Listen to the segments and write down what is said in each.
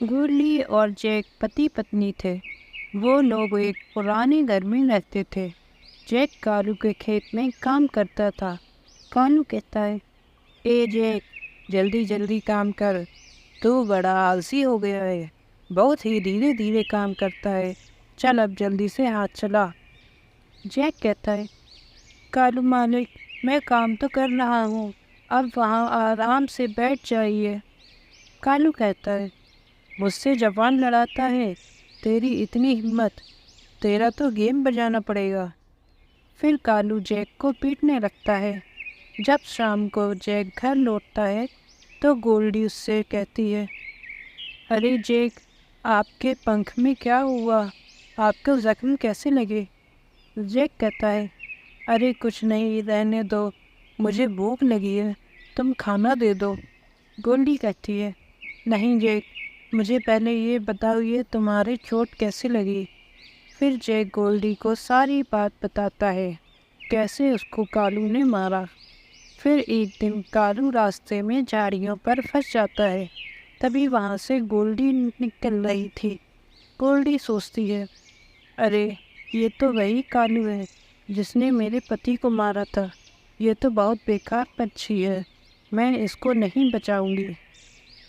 گورلی اور جیک پتی پتنی تھے۔ وہ لوگ ایک پرانے گھر میں رہتے تھے۔ جیک کالو کے کھیت میں کام کرتا تھا۔ کالو کہتا ہے، اے جیک، جلدی جلدی کام کر، تو بڑا آلسی ہو گیا ہے، بہت ہی دھیرے دھیرے کام کرتا ہے، چل اب جلدی سے ہاتھ چلا۔ جیک کہتا ہے، کالو مالک، میں کام تو کر رہا ہوں، اب وہاں آرام سے بیٹھ جائیے۔ کالو کہتا ہے، مجھ سے زبان لڑاتا ہے، تیری اتنی ہمت، تیرا تو گیم بجانا پڑے گا۔ پھر کالو جیک کو پیٹنے لگتا ہے۔ جب شام کو جیک گھر لوٹتا ہے تو گولڈی اس سے کہتی ہے، ارے جیک، آپ کے پنکھ میں کیا ہوا؟ آپ کو زخم کیسے لگے؟ جیک کہتا ہے، ارے کچھ نہیں، رہنے دو، مجھے بھوک لگی ہے، تم کھانا دے دو۔ گولڈی کہتی ہے، نہیں جیک، مجھے پہلے یہ بتاؤ، یہ تمہارے چوٹ کیسے لگی؟ پھر جیک گولڈی کو ساری بات بتاتا ہے، کیسے اس کو کالو نے مارا۔ پھر ایک دن کالو راستے میں جھاڑیوں پر پھنس جاتا ہے، تبھی وہاں سے گولڈی نکل رہی تھی۔ گولڈی سوچتی ہے، ارے یہ تو وہی کالو ہے جس نے میرے پتی کو مارا تھا، یہ تو بہت بیکار پنچھی ہے، میں اس کو نہیں بچاؤں گی۔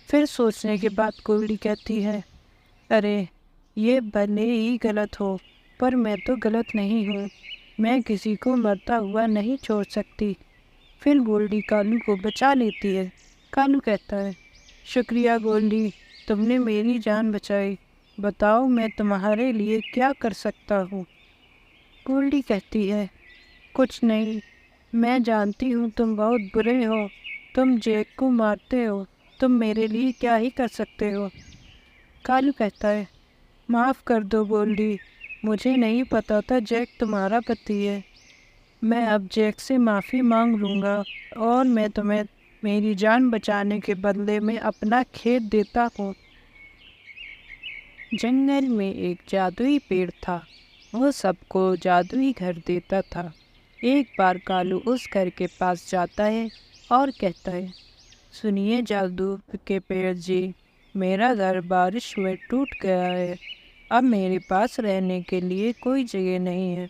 پھر سوچنے کے بعد گولڈی کہتی ہے، ارے یہ بھلے ہی غلط ہو، پر میں تو غلط نہیں ہوں، میں کسی کو مرتا ہوا نہیں چھوڑ سکتی۔ پھر گولڈی کالو کو بچا لیتی ہے۔ کالو کہتا ہے، شکریہ گولڈی، تم نے میری جان بچائی، بتاؤ میں تمہارے لیے کیا کر سکتا ہوں؟ گولڈی کہتی ہے، کچھ نہیں، میں جانتی ہوں تم بہت برے ہو، تم جیک کو مارتے ہو، تم میرے لیے کیا ہی کر سکتے ہو؟ کالو کہتا ہے، معاف کر دو گولڈی، مجھے نہیں پتا تھا جیک تمہارا پتی ہے، میں اب جیک سے معافی مانگ لوں گا، اور میں تمہیں میری جان بچانے کے بدلے میں اپنا کھیت دیتا ہوں۔ جنگل میں ایک جادوئی پیڑ تھا، وہ سب کو جادوئی گھر دیتا تھا۔ ایک بار کالو اس گھر کے پاس جاتا ہے اور کہتا ہے، سنیے جادو کے پیڑ جی، میرا گھر بارش میں ٹوٹ گیا ہے، اب میرے پاس رہنے کے لیے کوئی جگہ نہیں ہے،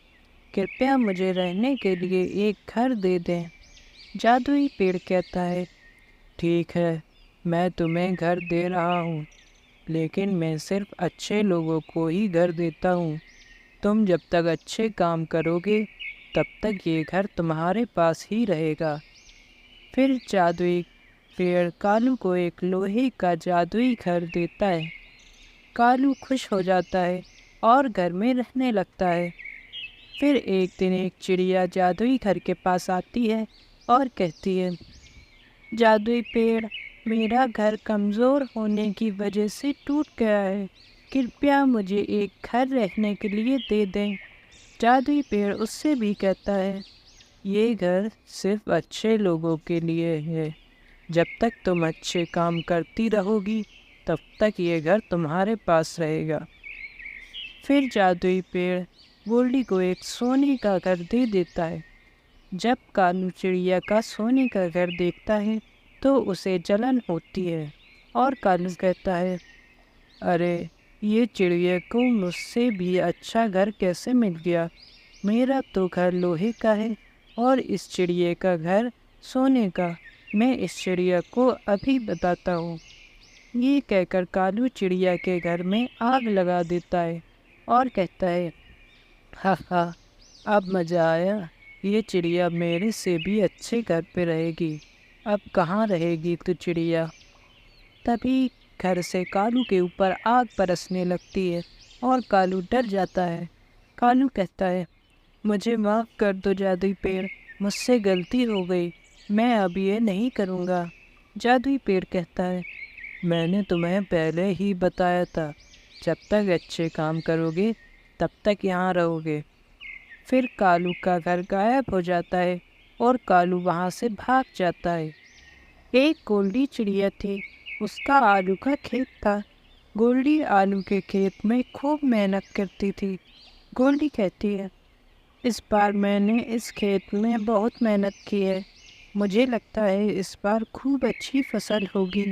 کرپیا مجھے رہنے کے لیے ایک گھر دے دیں۔ جادوئی پیڑ کہتا ہے، ٹھیک ہے، میں تمہیں گھر دے رہا ہوں، لیکن میں صرف اچھے لوگوں کو ہی گھر دیتا ہوں، تم جب تک اچھے کام کرو گے تب تک یہ گھر تمہارے پاس ہی رہے گا۔ پھر جادوئی پیڑ کالو کو ایک لوہے کا جادوئی گھر دیتا ہے۔ کالو خوش ہو جاتا ہے اور گھر میں رہنے لگتا ہے۔ پھر ایک دن ایک چڑیا جادوئی گھر کے پاس آتی ہے اور کہتی ہے، جادوئی پیڑ، میرا گھر کمزور ہونے کی وجہ سے ٹوٹ گیا ہے، کرپیا مجھے ایک گھر رہنے کے لیے دے دیں۔ جادوئی پیڑ اس سے بھی کہتا ہے، یہ گھر صرف اچھے لوگوں کے لیے ہے، جب تک تم اچھے کام کرتی رہو گی تب تک یہ گھر تمہارے پاس رہے گا۔ پھر جادوئی پیڑ گولڈی کو ایک سونے کا گھر دے دیتا ہے۔ جب کالو چڑیا کا سونے کا گھر دیکھتا ہے تو اسے جلن ہوتی ہے، اور کالو کہتا ہے، ارے یہ چڑیا کو مجھ سے بھی اچھا گھر کیسے مل گیا، میرا تو گھر لوہے کا ہے اور اس چڑیا کا گھر سونے کا، میں اس چڑیا کو ابھی بتاتا ہوں۔ یہ کہہ کر کالو چڑیا کے گھر میں آگ لگا دیتا ہے اور کہتا ہے، ہاں ہاں، اب مزہ آیا، یہ چڑیا میرے سے بھی اچھے گھر پہ رہے گی، اب کہاں رہے گی تو چڑیا؟ تبھی گھر سے کالو کے اوپر آگ برسنے لگتی ہے اور کالو ڈر جاتا ہے۔ کالو کہتا ہے، مجھے معاف کر دو جادوئی پیڑ، مجھ سے غلطی ہو گئی، میں اب یہ نہیں کروں گا۔ جادوئی پیڑ کہتا ہے، میں نے تمہیں پہلے ہی بتایا تھا، جب تک اچھے کام کرو گے تب تک یہاں رہو گے۔ پھر کالو کا گھر غائب ہو جاتا ہے اور کالو وہاں سے بھاگ جاتا ہے۔ ایک گولڈی چڑیا تھی، اس کا آلو کا کھیت تھا۔ گولڈی آلو کے کھیت میں خوب محنت کرتی تھی۔ گولڈی کہتی ہے، اس بار میں نے اس کھیت میں بہت محنت کی ہے، مجھے لگتا ہے اس بار خوب اچھی فصل ہوگی۔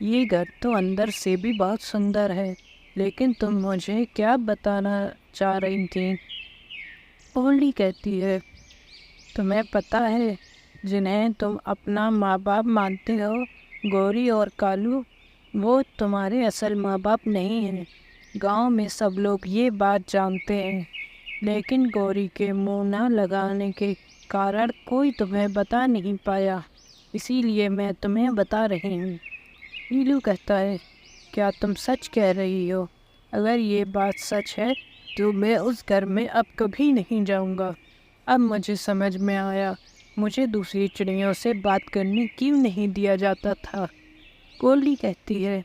یہ گھر تو اندر سے بھی بہت سندر ہے، لیکن تم مجھے کیا بتانا چاہ رہی تھی؟ گولڈی کہتی ہے، تمہیں پتہ ہے جنہیں تم اپنا ماں باپ مانتے ہو، گوری اور کالو، وہ تمہارے اصل ماں باپ نہیں ہیں۔ گاؤں میں سب لوگ یہ بات جانتے ہیں، لیکن گوری کے منہ نہ لگانے کے کارن کوئی تمہیں بتا نہیں پایا، اسی لیے میں تمہیں بتا رہی ہوں۔ نیلو کہتا ہے، کیا تم سچ کہہ رہی ہو؟ اگر یہ بات سچ ہے تو میں اس گھر میں اب کبھی نہیں جاؤں گا۔ اب مجھے سمجھ میں آیا مجھے دوسری چڑیوں سے بات کرنے کیوں نہیں دیا جاتا تھا۔ گولڈی کہتی ہے،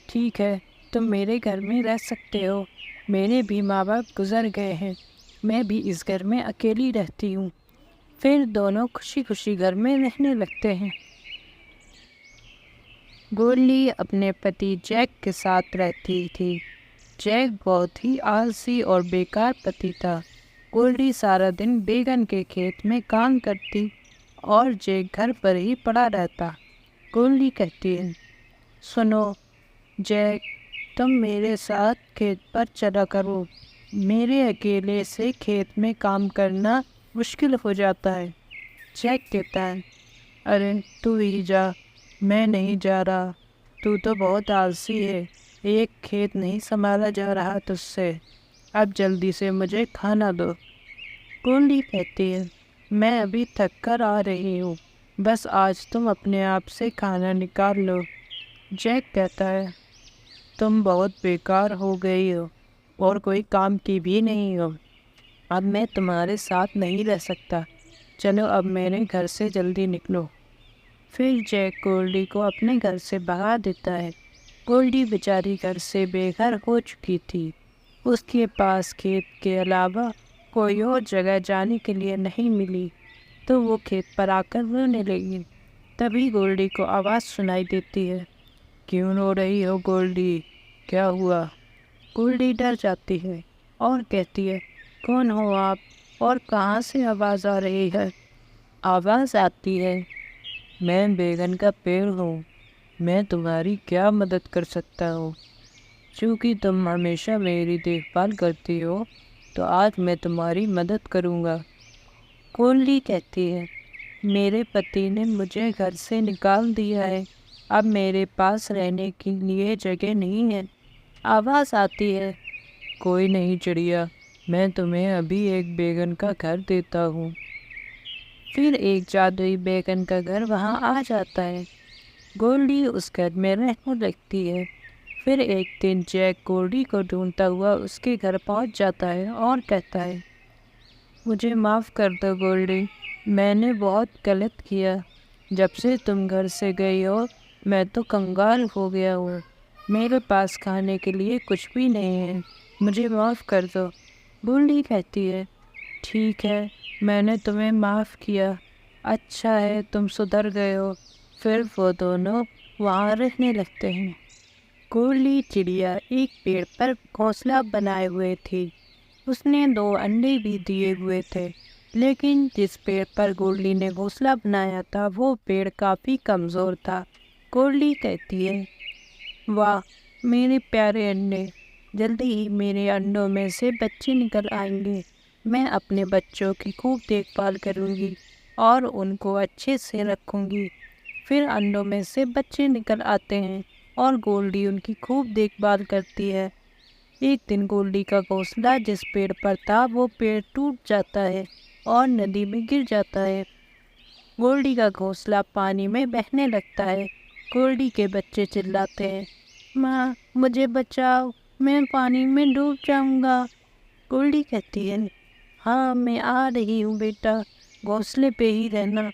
ٹھیک ہے، تم میرے گھر میں رہ سکتے ہو، میرے بھی ماں باپ گزر گئے ہیں، میں بھی اس گھر میں اکیلی رہتی ہوں۔ پھر دونوں خوشی خوشی گھر میں رہنے لگتے ہیں۔ گولڈی اپنے پتی جیک کے ساتھ رہتی تھی۔ جیک بہت ہی آلسی اور بیکار پتی تھا۔ گولڈی سارا دن بیگن کے کھیت میں کام کرتی اور جیک گھر پر ہی پڑا رہتا۔ گولڈی کہتی ہے، سنو جیک، تم میرے ساتھ کھیت پر چلا کرو، میرے اکیلے سے کھیت میں کام کرنا مشکل ہو جاتا ہے۔ جیک کہتا ہے، ارے تو ہی جا، میں نہیں جا رہا، تو بہت آلسی ہے، ایک کھیت نہیں سنبھالا جا رہا تجھ سے، اب جلدی سے مجھے کھانا دو۔ گولڈی کہتی ہے، میں ابھی تھک کر آ رہی ہوں، بس آج تم اپنے آپ سے کھانا نکال لو۔ جیک کہتا ہے، تم بہت بیکار ہو گئی ہو اور کوئی کام کی بھی نہیں ہو، اب میں تمہارے ساتھ نہیں رہ سکتا، چلو اب میرے گھر سے جلدی نکلو۔ پھر جیک گولڈی کو اپنے گھر سے بھگا دیتا ہے۔ گولڈی بیچاری گھر سے بے گھر ہو چکی تھی، اس کے پاس کھیت کے علاوہ کوئی اور جگہ جانے کے لیے نہیں ملی، تو وہ کھیت پر آ کر رونے لگی۔ تبھی گولڈی کو آواز سنائی دیتی ہے، کیوں رو رہی ہو گولڈی، کیا ہوا؟ گولڈی ڈر جاتی ہے اور کہتی ہے، کون ہو آپ اور کہاں سے آواز آ رہی ہے؟ آواز آتی ہے، میں بیگن کا پیڑ ہوں، میں تمہاری کیا مدد کر سکتا ہوں؟ چونکہ تم ہمیشہ میری دیکھ بھال کرتی ہو تو آج میں تمہاری مدد کروں گا۔ گولڈی کہتی ہے، میرے پتی نے مجھے گھر سے نکال دیا ہے، اب میرے پاس رہنے کے لیے جگہ نہیں ہے۔ آواز آتی ہے، کوئی نہیں چڑیا، میں تمہیں ابھی ایک بیگن کا گھر دیتا ہوں۔ پھر ایک جادوئی بیگن کا گھر وہاں آ جاتا ہے۔ گولڈی اس گھر میں رہنے لگتی ہے۔ پھر ایک دن جیک گولڈی کو ڈھونڈتا ہوا اس کے گھر پہنچ جاتا ہے اور کہتا ہے، مجھے معاف کر دو گولڈی، میں نے بہت غلط کیا، جب سے تم گھر سے گئی ہو میں تو کنگال ہو گیا ہوں، میرے پاس کھانے کے لیے کچھ بھی نہیں ہے، مجھے معاف کر دو۔ گولڈی کہتی ہے، ٹھیک ہے، میں نے تمہیں معاف کیا، اچھا ہے تم سدھر گئے ہو۔ پھر وہ دونوں وہاں رہنے لگتے ہیں۔ گولڈی چڑیا ایک پیڑ پر گھونسلہ بنائے ہوئے تھی، اس نے 2 انڈے بھی دیے ہوئے تھے، لیکن جس پیڑ پر گولڈی نے گھونسلہ بنایا تھا وہ پیڑ کافی کمزور تھا۔ گولڈی کہتی ہے، واہ میرے پیارے انڈے، جلدی ہی میرے انڈوں میں سے بچے نکل آئیں گے، میں اپنے بچوں کی خوب دیکھ بھال کروں گی اور ان کو اچھے سے رکھوں گی۔ پھر انڈوں میں سے بچے نکل آتے ہیں اور گولڈی ان کی خوب دیکھ بھال کرتی ہے۔ ایک دن گولڈی کا گھونسلہ جس پیڑ پر تھا وہ پیڑ ٹوٹ جاتا ہے اور ندی میں گر جاتا ہے۔ گولڈی کا گھونسلہ پانی میں بہنے لگتا ہے۔ گولڈی کے بچے چلاتے ہیں، ماں مجھے بچاؤ، میں پانی میں ڈوب جاؤں گا۔ گولڈی کہتی ہے، ہاں میں آ رہی ہوں بیٹا، گھونسلے پہ ہی رہنا۔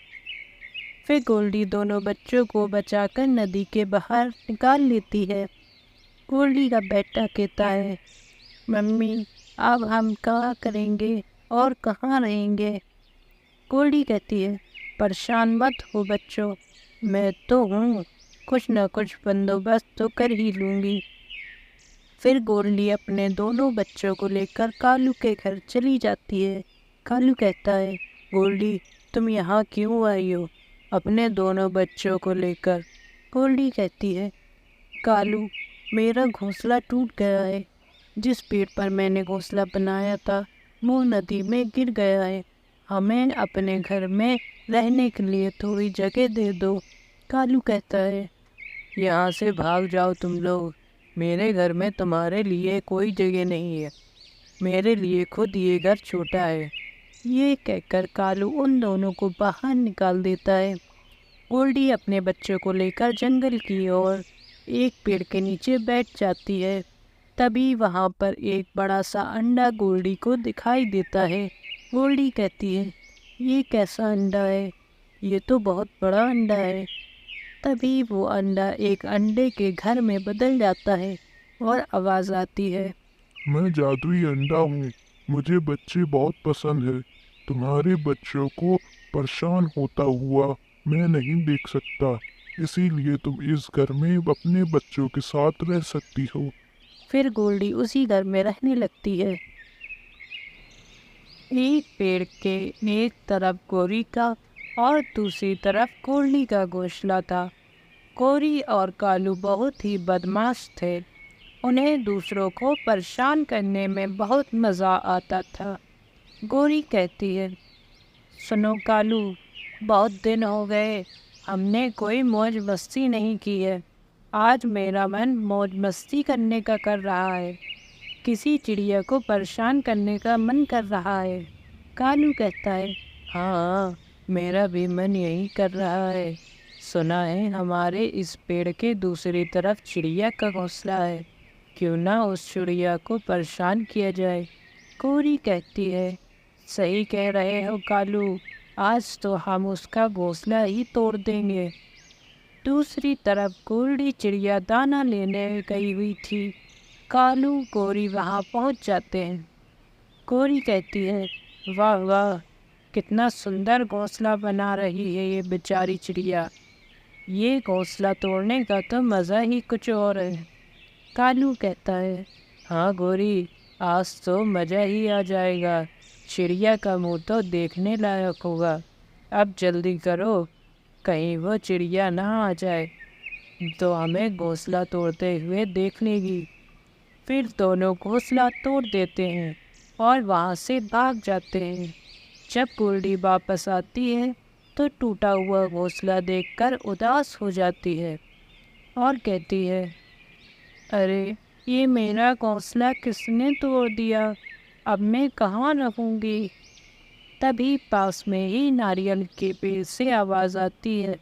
پھر گولڈی دونوں بچوں کو بچا کر ندی کے باہر نکال لیتی ہے۔ گولڈی کا بیٹا کہتا ہے، ممی اب ہم کیا کریں گے اور کہاں رہیں گے؟ گولڈی کہتی ہے، پریشان مت ہو بچوں، میں تو ہوں، کچھ نہ کچھ بندوبست تو کر ہی لوں گی۔ پھر گولڈی اپنے دونوں بچوں کو لے کر کالو کے گھر چلی جاتی ہے۔ کالو کہتا ہے، گولڈی تم یہاں کیوں آئی ہو اپنے دونوں بچوں کو لے کر؟ گولڈی کہتی ہے، کالو، میرا گھونسلہ ٹوٹ گیا ہے۔ جس پیڑ پر میں نے گھونسلہ بنایا تھا وہ ندی میں گر گیا ہے۔ ہمیں اپنے گھر میں رہنے کے لیے تھوڑی جگہ دے دو۔ کالو کہتا ہے، یہاں سے بھاگ جاؤ تم لوگ، میرے گھر میں تمہارے لیے کوئی جگہ نہیں ہے، میرے لیے خود یہ گھر چھوٹا ہے۔ یہ کہہ کر کالو ان دونوں کو باہر نکال دیتا ہے۔ گولڈی اپنے بچے کو لے کر جنگل کی اور ایک پیڑ کے نیچے بیٹھ جاتی ہے۔ تبھی وہاں پر ایک بڑا سا انڈا گولڈی کو دکھائی دیتا ہے۔ گولڈی کہتی ہے، یہ کیسا انڈا ہے؟ یہ تو بہت بڑا انڈا ہے۔ تبھی وہ انڈا ایک انڈے کے گھر میں بدل جاتا ہے اور آواز آتی ہے، میں جادوئی انڈا ہوں، مجھے بچے بہت پسند ہے، تمہارے بچوں کو پریشان ہوتا ہوا میں نہیں دیکھ سکتا، اسی لیے تم اس گھر میں اپنے بچوں کے ساتھ رہ سکتی ہو۔ پھر گولڈی اسی گھر میں رہنے لگتی ہے۔ ایک پیڑ کے ایک طرف گوری کا اور دوسری طرف گولڈی کا گھونسلہ تھا۔ گوری اور کالو بہت ہی بدماش تھے، انہیں دوسروں کو پریشان کرنے میں بہت مزہ آتا تھا۔ گوری کہتی ہے، سنو کالو، بہت دن ہو گئے ہم نے کوئی موج مستی نہیں کی ہے، آج میرا من موج مستی کرنے کا کر رہا ہے، کسی چڑیا کو پریشان کرنے کا من کر رہا ہے۔ کالو کہتا ہے، ہاں میرا بھی من یہی کر رہا ہے، سنا ہے ہمارے اس پیڑ کے دوسری طرف چڑیا کا گھونسلہ ہے، کیوں نہ اس چڑیا کو پریشان کیا جائے۔ گوری کہتی ہے، صحیح کہہ رہے ہو کالو، آج تو ہم اس کا گھونسلہ ہی توڑ دیں گے۔ دوسری طرف گولڈی چڑیا دانہ لینے گئی ہوئی تھی۔ کالو گوری وہاں پہنچ جاتے ہیں۔ گوری کہتی ہے، واہ واہ، کتنا سندر گھونسلہ بنا رہی ہے یہ بیچاری چڑیا، یہ گھونسلہ توڑنے کا تو مزہ ہی کچھ اور ہے۔ کالو کہتا ہے، ہاں گوری، آج تو مزہ ہی آ جائے گا، چڑیا کا منہ تو دیکھنے لائق ہوگا، اب جلدی کرو کہیں وہ چڑیا نہ آ جائے تو ہمیں گھونسلہ توڑتے ہوئے دیکھ لے گی۔ پھر دونوں گھونسلہ توڑ دیتے ہیں اور وہاں سے بھاگ جاتے ہیں۔ جب گولڈی واپس آتی ہے تو ٹوٹا ہوا گھونسلہ دیکھ کر اداس ہو جاتی ہے اور کہتی ہے، ارے یہ میرا گھونسلہ کس نے توڑ دیا، اب میں کہاں رہوں گی؟ تبھی پاس میں ہی ناریل کے پیڑ سے آواز آتی ہے،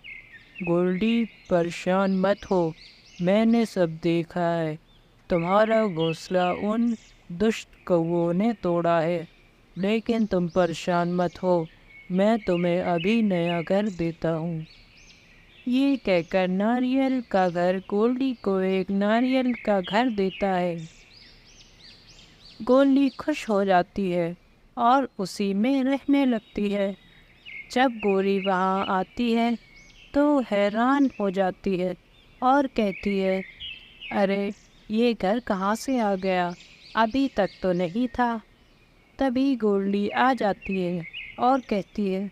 گولڈی پریشان مت ہو، میں نے سب دیکھا ہے، تمہارا گھونسلہ ان دشت کووں نے توڑا ہے، لیکن تم پریشان مت ہو، میں تمہیں ابھی نیا گھر دیتا ہوں۔ یہ کہہ کر ناریل کا گھر گولڈی کو ایک ناریل کا گھر دیتا ہے۔ گولڈی خوش ہو جاتی ہے اور اسی میں رہنے لگتی ہے۔ جب گوری وہاں آتی ہے تو حیران ہو جاتی ہے اور کہتی ہے، ارے یہ گھر کہاں سے آ گیا، ابھی تک تو نہیں تھا۔ تبھی گولڈی آ جاتی ہے اور کہتی ہے،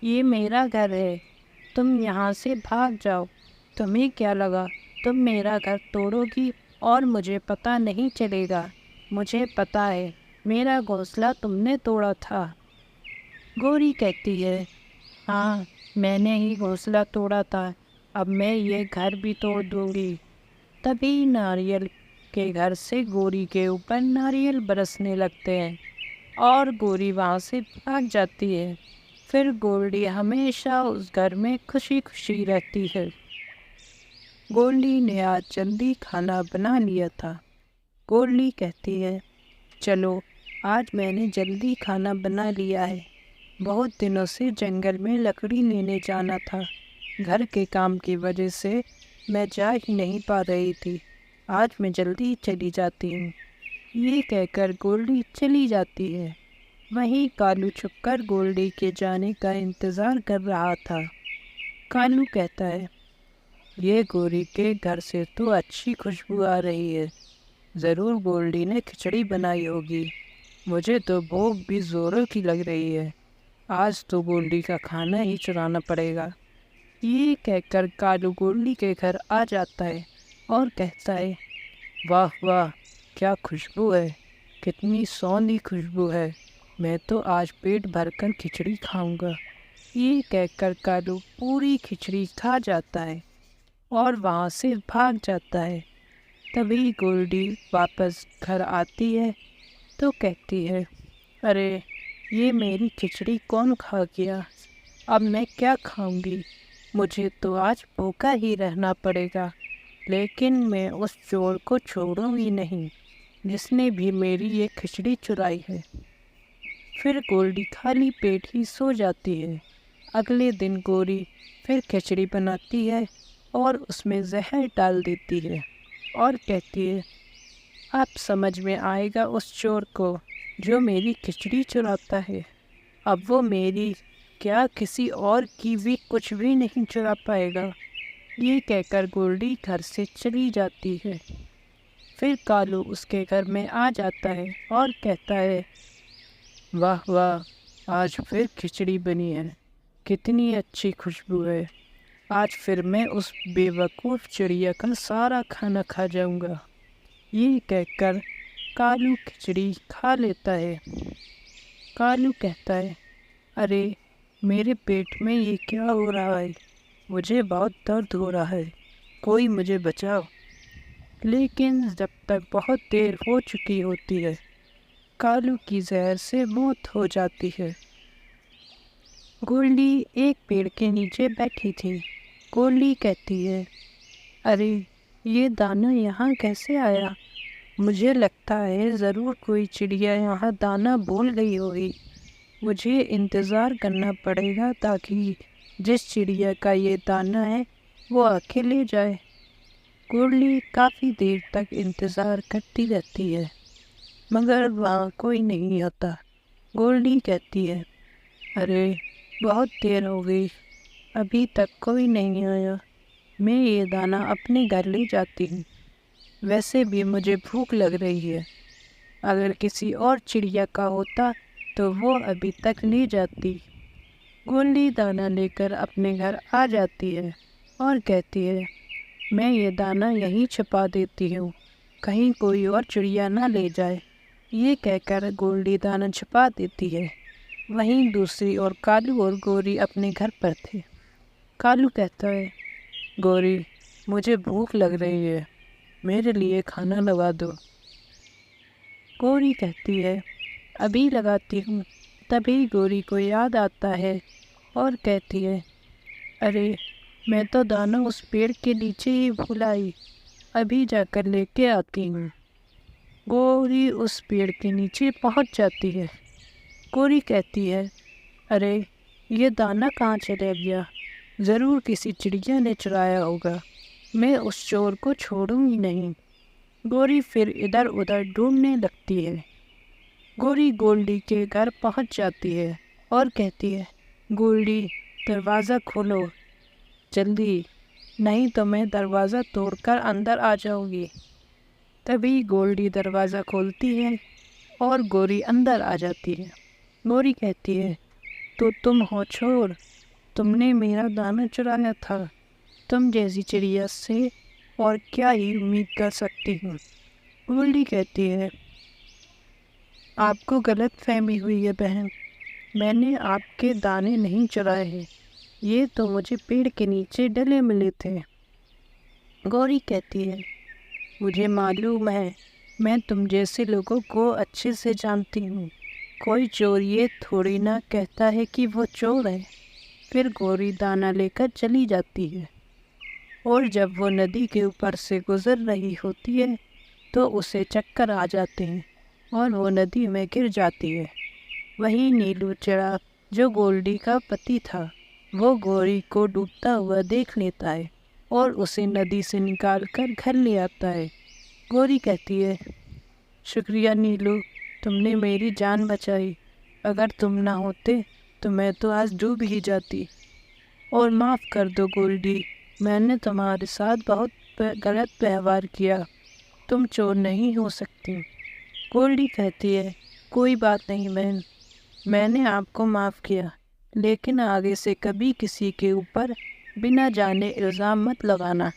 یہ میرا گھر ہے، تم یہاں سے بھاگ جاؤ، تمہیں کیا لگا تم میرا گھر توڑو گی اور مجھے پتہ نہیں چلے گا، مجھے پتہ ہے میرا گھونسلہ تم نے توڑا تھا۔ گوری کہتی ہے، ہاں میں نے ہی گھونسلہ توڑا تھا، اب میں یہ گھر بھی توڑ دوں گی۔ تبھی ناریل کے گھر سے گوری کے اوپر ناریل برسنے لگتے ہیں اور گوری وہاں سے بھاگ جاتی ہے۔ پھر گولڈی ہمیشہ اس گھر میں خوشی خوشی رہتی ہے۔ گولڈی نے آج جلدی کھانا بنا لیا تھا۔ گولڈی کہتی ہے، چلو آج میں نے جلدی کھانا بنا لیا ہے، بہت دنوں سے جنگل میں لکڑی لینے جانا تھا، گھر کے کام کی وجہ سے میں جا ہی نہیں پا رہی تھی، آج میں جلدی چلی جاتی ہوں۔ یہ کہہ کر گولڈی چلی جاتی ہے۔ وہیں کالو چھپ کر گولڈی کے جانے کا انتظار کر رہا تھا۔ کالو کہتا ہے، یہ گوری کے گھر سے تو اچھی خوشبو آ رہی ہے، ضرور گولڈی نے کھچڑی بنائی ہوگی، مجھے تو بھوک بھی زوروں کی لگ رہی ہے، آج تو گولڈی کا کھانا ہی چرانا پڑے گا۔ یہ کہہ کر کالو گولڈی کے گھر آ جاتا ہے اور کہتا ہے، واہ واہ، کیا خوشبو ہے، کتنی سوندھی خوشبو ہے، میں تو آج پیٹ بھر کر کھچڑی کھاؤں گا۔ یہ کہہ کر کالو پوری کھچڑی کھا جاتا ہے اور وہاں سے بھاگ جاتا ہے۔ تبھی گولڈی واپس گھر آتی ہے تو کہتی ہے، ارے یہ میری کھچڑی کون کھا گیا؟ اب میں کیا کھاؤں گی؟ مجھے تو آج بھوکا ہی رہنا پڑے گا، لیکن میں اس چور کو چھوڑوں گی نہیں جس نے بھی میری یہ کھچڑی چرائی ہے۔ پھر گولڈی خالی پیٹ ہی سو جاتی ہے۔ اگلے دن گوری پھر کھچڑی بناتی ہے اور اس میں زہر ڈال دیتی ہے اور کہتی ہے، اب سمجھ میں آئے گا اس چور کو جو میری کھچڑی چراتا ہے، اب وہ میری کیا کسی اور کی بھی کچھ بھی نہیں چرا پائے گا۔ یہ کہہ کر گولڈی گھر سے چلی جاتی ہے۔ پھر کالو اس کے گھر میں آ جاتا ہے اور کہتا ہے، واہ واہ، آج پھر کھچڑی بنی ہے، کتنی اچھی خوشبو ہے، آج پھر میں اس بے وقوف چڑیا کا سارا کھانا کھا جاؤں گا۔ یہ کہہ کر کالو کھچڑی کھا لیتا ہے۔ کالو کہتا ہے، ارے میرے پیٹ میں یہ کیا ہو رہا ہے، مجھے بہت درد ہو رہا ہے، کوئی مجھے بچاؤ۔ لیکن جب تک بہت دیر ہو چکی ہوتی ہے، کالو کی زہر سے موت ہو جاتی ہے۔ گولڈی ایک پیڑ کے نیچے بیٹھی تھی۔ گولڈی کہتی ہے، ارے یہ دانہ یہاں کیسے آیا؟ مجھے لگتا ہے ضرور کوئی چڑیا یہاں دانہ بھول گئی ہوگی۔ مجھے انتظار کرنا پڑے گا تاکہ جس چڑیا کا یہ دانہ ہے وہ آ کے لے جائے۔ گولڈی کافی دیر تک انتظار کرتی رہتی ہے مگر وہاں کوئی نہیں آتا۔ گولڈی کہتی ہے، ارے بہت دیر ہو گئی، ابھی تک کوئی نہیں آیا، میں یہ دانہ اپنے گھر لے جاتی ہوں، ویسے بھی مجھے بھوک لگ رہی ہے، اگر کسی اور چڑیا کا ہوتا تو وہ ابھی تک لے جاتی۔ گولڈی دانہ لے کر اپنے گھر آ جاتی ہے اور کہتی ہے، میں یہ دانہ یہیں چھپا دیتی ہوں، کہیں کوئی اور چڑیا نہ لے جائے۔ یہ کہہ کر گولڈی دانہ چھپا دیتی ہے۔ وہیں دوسری اور کالو اور گوری اپنے گھر پر تھے۔ کالو کہتا ہے، گوری مجھے بھوک لگ رہی ہے، میرے لیے کھانا لگا دو۔ گوری کہتی ہے، ابھی لگاتی ہوں۔ تبھی گوری کو یاد آتا ہے اور کہتی ہے، ارے میں تو دانہ اس پیڑ کے نیچے ہی بھول آئی، ابھی جا کر لے کے آتی ہوں۔ گوری اس پیڑ کے نیچے پہنچ جاتی ہے۔ گوری کہتی ہے، ارے یہ دانہ کہاں چلے گیا؟ ضرور کسی چڑیا نے چرایا ہوگا، میں اس چور کو چھوڑوں گی نہیں۔ گوری پھر ادھر ادھر ڈھونڈنے لگتی ہے۔ گوری گولڈی کے گھر پہنچ جاتی ہے اور کہتی ہے، گولڈی دروازہ کھولو جلدی، نہیں تو میں دروازہ توڑ کر اندر آ جاؤں گی۔ تبھی گولڈی دروازہ کھولتی ہے اور گوری اندر آ جاتی ہے۔ گوری کہتی ہے، تو تم ہو چور، تم نے میرا دانہ چرایا تھا، تم جیسی چڑیا سے اور کیا ہی امید کر سکتی ہوں۔ گولڈی کہتی ہے، آپ کو غلط فہمی ہوئی ہے بہن، میں نے آپ کے دانے نہیں چرائے ہیں، یہ تو مجھے پیڑ کے نیچے ڈلے ملے تھے۔ گوری کہتی ہے، مجھے معلوم ہے، میں تم جیسے لوگوں کو اچھے سے جانتی ہوں، کوئی چور یہ تھوڑی نہ کہتا ہے کہ وہ چور ہے۔ پھر گوری دانہ لے کر چلی جاتی ہے اور جب وہ ندی کے اوپر سے گزر رہی ہوتی ہے تو اسے چکر آ جاتے ہیں اور وہ ندی میں گر جاتی ہے۔ وہیں نیلو چڑا جو گولڈی کا پتی تھا وہ گوری کو ڈوبتا ہوا دیکھ لیتا ہے اور اسے ندی سے نکال کر گھر لے آتا ہے۔ گوری کہتی ہے، شکریہ نیلو، تم نے میری جان بچائی، اگر تم نہ ہوتے تو میں تو آج ڈوب ہی جاتی، اور معاف کر دو گولڈی، میں نے تمہارے ساتھ بہت غلط ویوہار کیا، تم چور نہیں ہو سکتی۔ گولڈی کہتی ہے، کوئی بات نہیں بہن، میں نے آپ کو معاف کیا، لیکن آگے سے کبھی کسی کے اوپر بنا جانے الزام مت لگانا۔